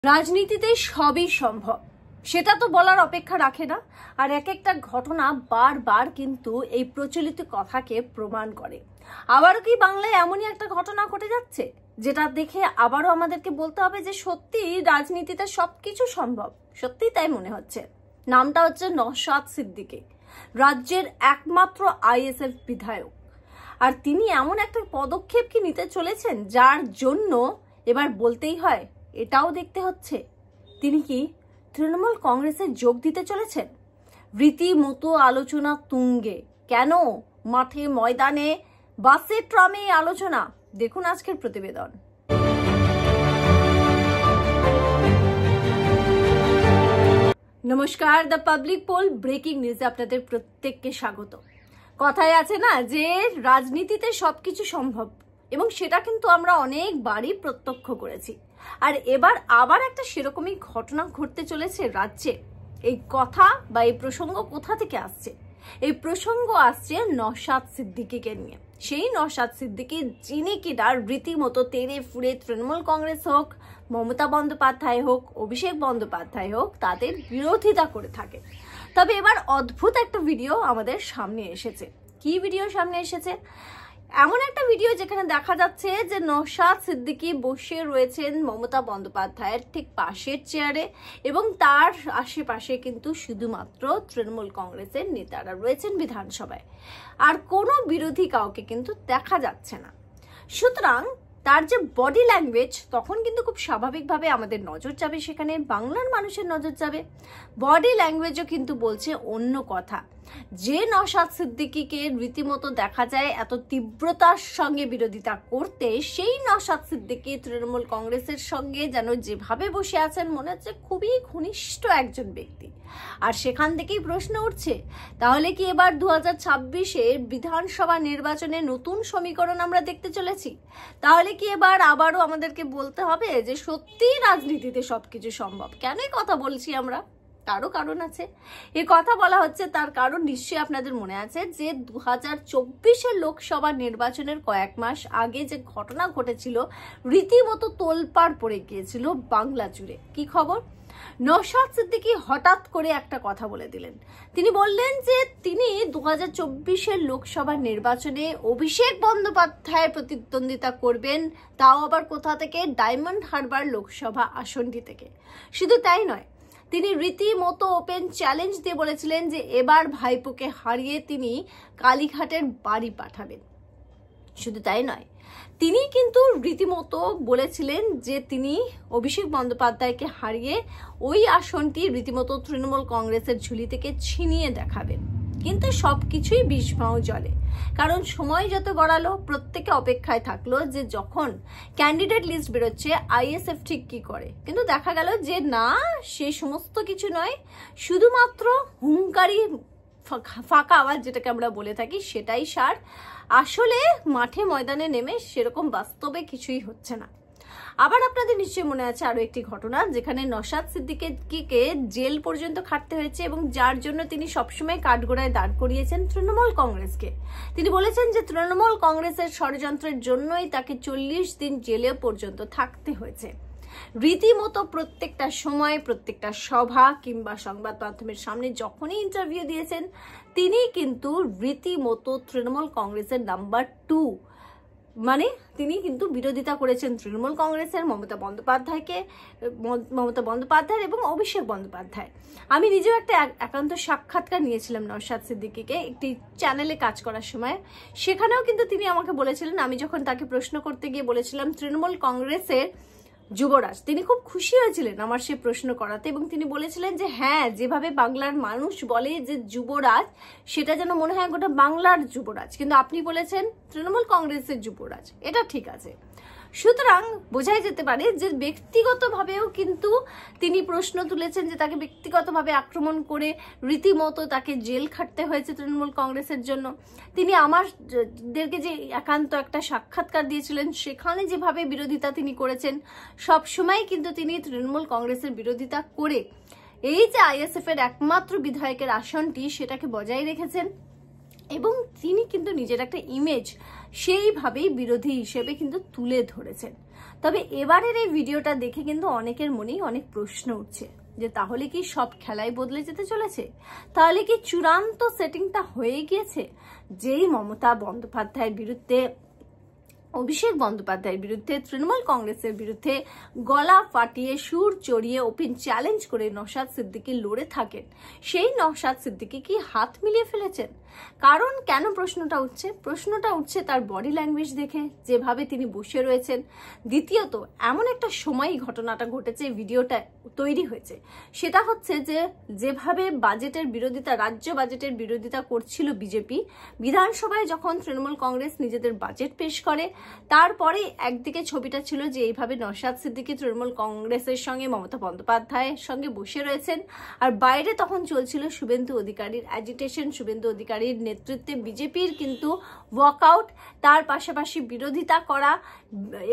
রাজনীতিতে সবই সম্ভব, সেটা তো বলার অপেক্ষা রাখে না। আর এক একটা ঘটনা বারবার কিন্তু এই প্রচলিত কথাকে প্রমাণ করে। আবারও কি বাংলায় এমনই একটা ঘটনা ঘটে যাচ্ছে যেটা দেখে আবারও আমাদেরকে বলতে হবে যে সত্যি রাজনীতিতে সবকিছু সম্ভব? সত্যি তাই মনে হচ্ছে। নামটা হচ্ছে নওশাদ সিদ্দিকী, রাজ্যের একমাত্র আইএসএফ বিধায়ক। আর তিনি এমন একটা পদক্ষেপ কি নিতে চলেছেন যার জন্য এবার বলতেই হয় এটাও দেখতে হচ্ছে তিনি কি তৃণমূল কংগ্রেসে যোগ দিতে চলেছেন। রীতিমতো আলোচনা তুঙ্গে। কেন? মাঠে, ময়দানে, বাসে, ট্রামে আলোচনা। দেখুন আজকের প্রতিবেদন। নমস্কার, দ্য পাবলিক পোল ব্রেকিং নিউজে আপনাদের প্রত্যেককে স্বাগত। কথায় আছে না যে রাজনীতিতে সবকিছু সম্ভব, এবং সেটা কিন্তু আমরা অনেকবারই প্রত্যক্ষ করেছি। আর এবার আবার একটা সেরকমই ঘটনা ঘটতে চলেছে রাজ্যে। এই কথা বা এই প্রসঙ্গ কোথা থেকে আসছে? এই প্রসঙ্গ আসছে নওশাদ সিদ্দিকীকে নিয়ে। সেই নওশাদ সিদ্দিকী যিনি কিনা রীতিমতো তেড়ে ফুড়ে তৃণমূল কংগ্রেস হোক, মমতা বন্দ্যোপাধ্যায় হোক, অভিষেক বন্দ্যোপাধ্যায় হোক, তাদের বিরোধিতা করে থাকে। তবে এবার অদ্ভুত একটা ভিডিও আমাদের সামনে এসেছে। কি ভিডিও সামনে এসেছে? এমন একটা ভিডিও যেখানে দেখা যাচ্ছে যে নওশাদ সিদ্দিকী বসে রয়েছেন মমতা বন্দ্যোপাধ্যায়ের ঠিক পাশের চেয়ারে, এবং তার আশেপাশে কিন্তু শুধুমাত্র তৃণমূল কংগ্রেসের নেতারা রয়েছেন বিধানসভায়। আর কোনো বিরোধী কাউকে কিন্তু দেখা যাচ্ছে না। সুতরাং তার যে বডি ল্যাঙ্গুয়েজ, তখন কিন্তু খুব স্বাভাবিকভাবে আমাদের নজর যাবে সেখানে, বাংলার মানুষের নজর যাবে। বডি ল্যাঙ্গুয়েজও কিন্তু বলছে অন্য কথা। যে নওশাদ সিদ্দিকীকে রীতিমতো দেখা যায় এত তীব্রতার সঙ্গে বিরোধিতা করতে, সেই নওশাদ সিদ্দিকী তৃণমূল কংগ্রেসের সঙ্গে যেন যেভাবে বসে আছেন মনে হচ্ছে খুবই ঘনিষ্ঠ একজন ব্যক্তি। আর সেখান থেকেই প্রশ্ন উঠছে, তাহলে কি এবার 2026-এর বিধানসভা নির্বাচনে নতুন সমীকরণ আমরা দেখতে চলেছি? তাহলে কি এবার আবারও আমাদেরকে বলতে হবে যে সত্যিই রাজনীতিতে সবকিছু সম্ভব? কেনই কথা বলছি আমরা? তারও কারণ আছে। এই কথা বলা হচ্ছে তার কারণ নিশ্চয়ই আপনাদের মনে আছে যে 2024-এর লোকসভা নির্বাচনের কয়েক মাস আগে যে ঘটনা ঘটেছিল, রীতিমতো তোলপাড় পড়ে গিয়েছিল বাংলা জুড়ে। কি খবর? নওশাদ সিদ্দিকী হঠাৎ করে একটা কথা বলে দিলেন। তিনি বললেন যে তিনি 2024-এর লোকসভা নির্বাচনে অভিষেক বন্দ্যোপাধ্যায় প্রতিদ্বন্দ্বিতা করবেন, তাও আবার কোথা থেকে? ডায়মন্ড হারবার লোকসভা আসনটি থেকে। শুধু তাই নয়, তিনি রীতিমতো ওপেন চ্যালেঞ্জ দিয়ে বলেছিলেন যে এবার ভাইপোকে হারিয়ে তিনি কালীঘাটের বাড়ি পাঠাবেন। শুধু তাই নয়, তিনি কিন্তু রীতিমতো বলেছিলেন যে তিনি অভিষেক বন্দ্যোপাধ্যায়কে হারিয়ে ওই আসনটি রীতিমতো তৃণমূল কংগ্রেসের ঝুলি থেকে ছিনিয়ে দেখাবেন। কিন্তু সবকিছুই বিষভাও জলে। কারণ সময় যত গড়ালো, প্রত্যেকে অপেক্ষায় থাকলো যে যখন ক্যান্ডিডেট লিস্ট বেরোচ্ছে আইএসএফ ঠিক কি করে। কিন্তু দেখা গেল যে না, সে সমস্ত কিছু নয়, শুধুমাত্র হুঙ্কারি ফাঁকা আওয়াজ যেটাকে আমরা বলে থাকি সেটাই সার। আসলে মাঠে ময়দানে নেমে সেরকম বাস্তবে কিছুই হচ্ছে না। আবার আপনাদের নিশ্চয়ই মনে আছে আরো একটি ঘটনা, যেখানে নওশাদ সিদ্দিকীকে জেল পর্যন্ত খাটতে হয়েছে, এবং যার জন্য তিনি সবসময় কাঠগড়ায় দাঁড় করিয়েছেন তৃণমূল কংগ্রেসকে। তিনি বলেছেন যে তৃণমূল কংগ্রেসের ষড়যন্ত্রের জন্যই তাকে 40 দিন জেলে পর্যন্ত থাকতে হয়েছে। রীতিমতো প্রত্যেকটা সময়, প্রত্যেকটা সভা কিংবা সংবাদ মাধ্যমের সামনে যখনই ইন্টারভিউ দিয়েছেন, তিনি কিন্তু রীতিমতো তৃণমূল কংগ্রেসের নাম্বার 2, মানে তিনি কিন্তু বিরোধিতা করেছেন তৃণমূল কংগ্রেসের মমতা বন্দ্যোপাধ্যায় এবং অভিষেক বন্দ্যোপাধ্যায়। আমি নিজেও একটা একান্ত সাক্ষাৎকার নিয়েছিলাম নওশাদ সিদ্দিকীকে একটি চ্যানেলে কাজ করার সময়। সেখানেও কিন্তু তিনি আমাকে বলেছিলেন, আমি যখন তাকে প্রশ্ন করতে গিয়ে বলেছিলাম তৃণমূল কংগ্রেসের যুবরাজ, তিনি খুব খুশি হয়েছিলেন আমার সে প্রশ্ন করাতে, এবং তিনি বলেছিলেন যে হ্যাঁ, যেভাবে বাংলার মানুষ বলে যে যুবরাজ, সেটা যেন মনে হয় গোটা বাংলার যুবরাজ, কিন্তু আপনি বলেছেন তৃণমূল কংগ্রেসের যুবরাজ, এটা ঠিক আছে। সুতরাং বোঝাই যেতে পারে যে ব্যক্তিগতভাবেও কিন্তু তিনি প্রশ্ন তুলেছেন যে তাকে ব্যক্তিগতভাবে আক্রমণ করে রীতিমতো তাকে জেল খাটতে হয়েছে তৃণমূল কংগ্রেসের জন্য। তিনি আমাদেরকে যে একান্ত একটা সাক্ষাৎকার দিয়েছিলেন, সেখানে যেভাবে বিরোধিতা তিনি করেছেন, সবসময় কিন্তু তিনি তৃণমূল কংগ্রেসের বিরোধিতা করে এই যে আইএসএফ এর একমাত্র বিধায়কের আসনটি সেটাকে বজায় রেখেছেন। এবং তিনি কিন্তু নিজের একটা ইমেজ সেইভাবেই বিরোধী হিসেবে কিন্তু তুলে ধরেছেন। তবে এবারের এই ভিডিওটা দেখে কিন্তু অনেকের মনেই অনেক প্রশ্ন উঠছে যে তাহলে কি সব খেলাই বদলে যেতে চলেছে, তাহলে কি চূড়ান্ত সেটিংটা হয়ে গিয়েছে, যেই মমতা বন্দ্যোপাধ্যায়ের বিরুদ্ধে, অভিষেক বন্দ্যোপাধ্যায়ের বিরুদ্ধে, তৃণমূল কংগ্রেসের বিরুদ্ধে গলা ফাটিয়ে সুর চড়িয়ে ওপেন চ্যালেঞ্জ করে নওশাদ সিদ্দিকী লড়ে থাকেন, সেই নওশাদ সিদ্দিকী কি হাত মিলিয়ে ফেলেছেন? কারণ কেন প্রশ্নটা উঠছে তার বডি ল্যাঙ্গুয়েজ দেখে, যেভাবে তিনি বসে রয়েছেন। দ্বিতীয়ত, এমন একটা সময় ঘটনাটা ঘটেছে, ভিডিওটা তৈরি হয়েছে, সেটা হচ্ছে যে যেভাবে বাজেটের বিরোধিতা, রাজ্য বাজেটের বিরোধিতা করছিল বিজেপি, বিধানসভায় যখন তৃণমূল কংগ্রেস নিজেদের বাজেট পেশ করে, তারপরে একদিকে ছবিটা ছিল যে এইভাবে নওশাদ সিদ্দিকী তৃণমূল কংগ্রেসের সঙ্গে মমতা বন্দ্যোপাধ্যায়ের সঙ্গে বসে রয়েছেন, আর বাইরে তখন চলছিল শুভেন্দু অধিকারীর অ্যাজিটেশন, শুভেন্দু অধিকারীর নেতৃত্বে বিজেপির কিন্তু ওয়াকআউট, তার পাশাপাশি বিরোধিতা করা,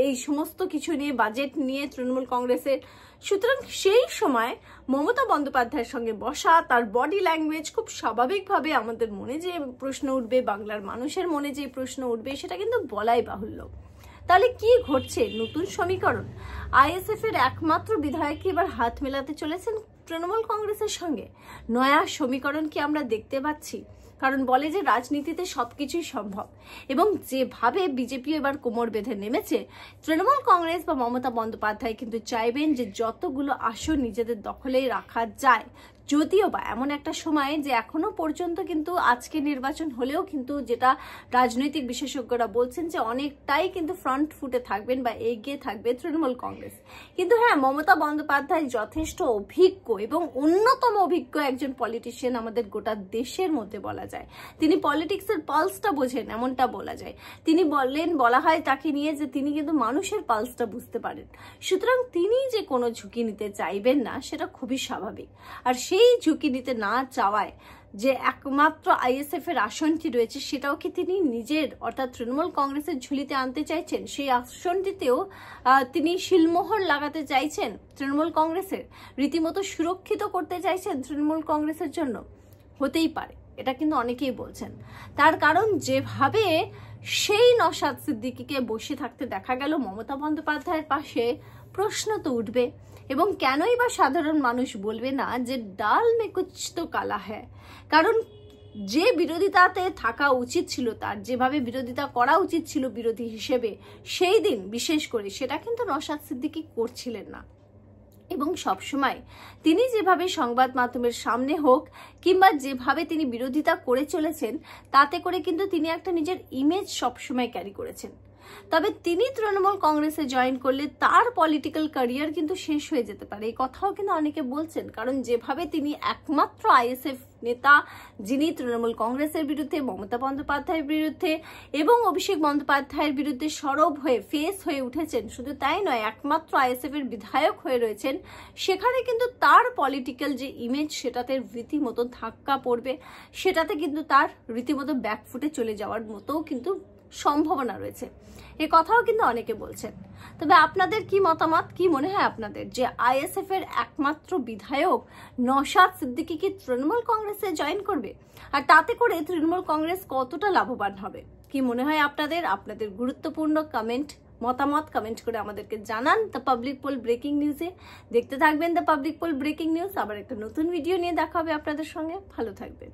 এই সমস্ত কিছু নিয়ে, বাজেট নিয়ে তৃণমূল কংগ্রেসের। সুতরাং সেই সময় মমতা বন্দ্যোপাধ্যায়ের সঙ্গে বসা, তার বডি ল্যাঙ্গুয়েজ, খুব স্বাভাবিকভাবে আমাদের মনে যে প্রশ্ন উঠবে, বাংলার মানুষের মনে যে প্রশ্ন উঠবে, সেটা কিন্তু বলাই বাহুল্য। তাহলে কি ঘটছে? নতুন সমীকরণ, আইএসএফ এর একমাত্র বিধায়ক এবার হাত মেলাতে চলেছেন তৃণমূল কংগ্রেসের সঙ্গে। নয়া সমীকরণ কি আমরা দেখতে পাচ্ছি? কারণ বলে যে রাজনীতিতে সবকিছুই সম্ভব, এবং যেভাবে বিজেপি এবার কোমর বেঁধে নেমেছে, তৃণমূল কংগ্রেস বা মমতা বন্দ্যোপাধ্যায় কিন্তু চাইবেন যে যতগুলো আসন নিজেদের দখলেই রাখা যায়। যদিও বা এমন একটা সময় যে এখনো পর্যন্ত কিন্তু আজকে নির্বাচন হলেও কিন্তু যেটা রাজনৈতিক বিশেষজ্ঞরা বলছেন যে অনেকটাই কিন্তু ফ্রন্ট ফুটে থাকবেন বা এগিয়ে থাকবে তৃণমূল কংগ্রেস। কিন্তু হ্যাঁ, মমতা বন্দ্যোপাধ্যায় যথেষ্ট অভিজ্ঞ এবং অন্যতম অভিজ্ঞ একজন পলিটিশিয়ান আমাদের গোটা দেশের মধ্যে বলা যায়। তিনি পলিটিক্সের পালসটা বোঝেন, এমনটা বলা যায়। তিনি বলা হয় তাকে নিয়ে যে তিনি কিন্তু মানুষের পালসটা বুঝতে পারেন। সুতরাং তিনি যে কোনো ঝুঁকি নিতে চাইবেন না, সেটা খুবই স্বাভাবিক। আর সেই ঝুঁকি নিতে না চাওয়ায় যে একমাত্র আইএসএফ এর আসনটি রয়েছে, সেটাও কি তিনি নিজের অর্থাৎ তৃণমূল কংগ্রেসের ঝুলিতে আনতে চাইছেন? সেই আসনটিতেও তিনি শিলমোহর লাগাতে চাইছেন তৃণমূল কংগ্রেসের, রীতিমতো সুরক্ষিত করতে চাইছেন তৃণমূল কংগ্রেসের জন্য? হতেই পারে, এটা কিন্তু অনেকেই বলছেন। তার কারণ যেভাবে সেই নওশাদ সিদ্দিকীকে বসে থাকতে দেখা গেল মমতা বন্দ্যোপাধ্যায়ের পাশে, প্রশ্ন তো উঠবে। এবং কেনই বা সাধারণ মানুষ বলবে না যে ডাল মে কুছ তো কালা হ্যায়? কারণ যে বিরোধিতাতে থাকা উচিত ছিল, তার যেভাবে বিরোধিতা করা উচিত ছিল বিরোধী হিসেবে, সেই দিন বিশেষ করে সেটা কিন্তু নওশাদ সিদ্দিকী করছিলেন না। এবং সবসময় তিনি যেভাবে সংবাদ মাধ্যমের সামনে হোক কিংবা যেভাবে তিনি বিরোধিতা করে চলেছেন, তাতে করে কিন্তু তিনি একটা নিজের ইমেজ সবসময় ক্যারি করেছেন। তবে তিনি তৃণমূল কংগ্রেসে জয়েন করলে তার পলিটিক্যাল ক্যারিয়ার কিন্তু শেষ হয়ে যেতে পারে, এই কথাও কিন্তু অনেকে বলছেন। কারণ যেভাবে তিনি একমাত্র আইএসএফ নেতা, যিনি তৃণমূল কংগ্রেসের বিরুদ্ধে, মমতা বন্দ্যোপাধ্যায়ের বিরুদ্ধে এবং অভিষেক বন্দ্যোপাধ্যায়ের বিরুদ্ধে সরব হয়ে ফেস হয়ে উঠেছেন, শুধু তাই নয়, একমাত্র আইএসএফ এর বিধায়ক হয়ে রয়েছেন, সেখানে কিন্তু তার পলিটিক্যাল যে ইমেজ, সেটাতে রীতিমতো ধাক্কা পড়বে, সেটাতে কিন্তু তার রীতিমতো ব্যাকফুটে চলে যাওয়ার মতোও কিন্তু সম্ভাবনা রয়েছে। এ কথাও কিন্তু অনেকে বলছেন। তবে আপনাদের কি মতামত? কি মনে হয় আপনাদের যে আইএসএফ এর একমাত্র বিধায়ক নওশাদ সিদ্দিকী কি তৃণমূল কংগ্রেসে জয়েন করবে? আর তাতে করে তৃণমূল কংগ্রেস কতটা লাভবান হবে? কি মনে হয় আপনাদের? আপনাদের গুরুত্বপূর্ণ মতামত কমেন্ট করে আমাদেরকে জানান দ্য পাবলিক পোল ব্রেকিং নিউজে। দেখতে থাকবেন the public pole breaking news. আবার একটা নতুন ভিডিও নিয়ে দেখা হবে আপনাদের সঙ্গে। ভালো থাকবেন।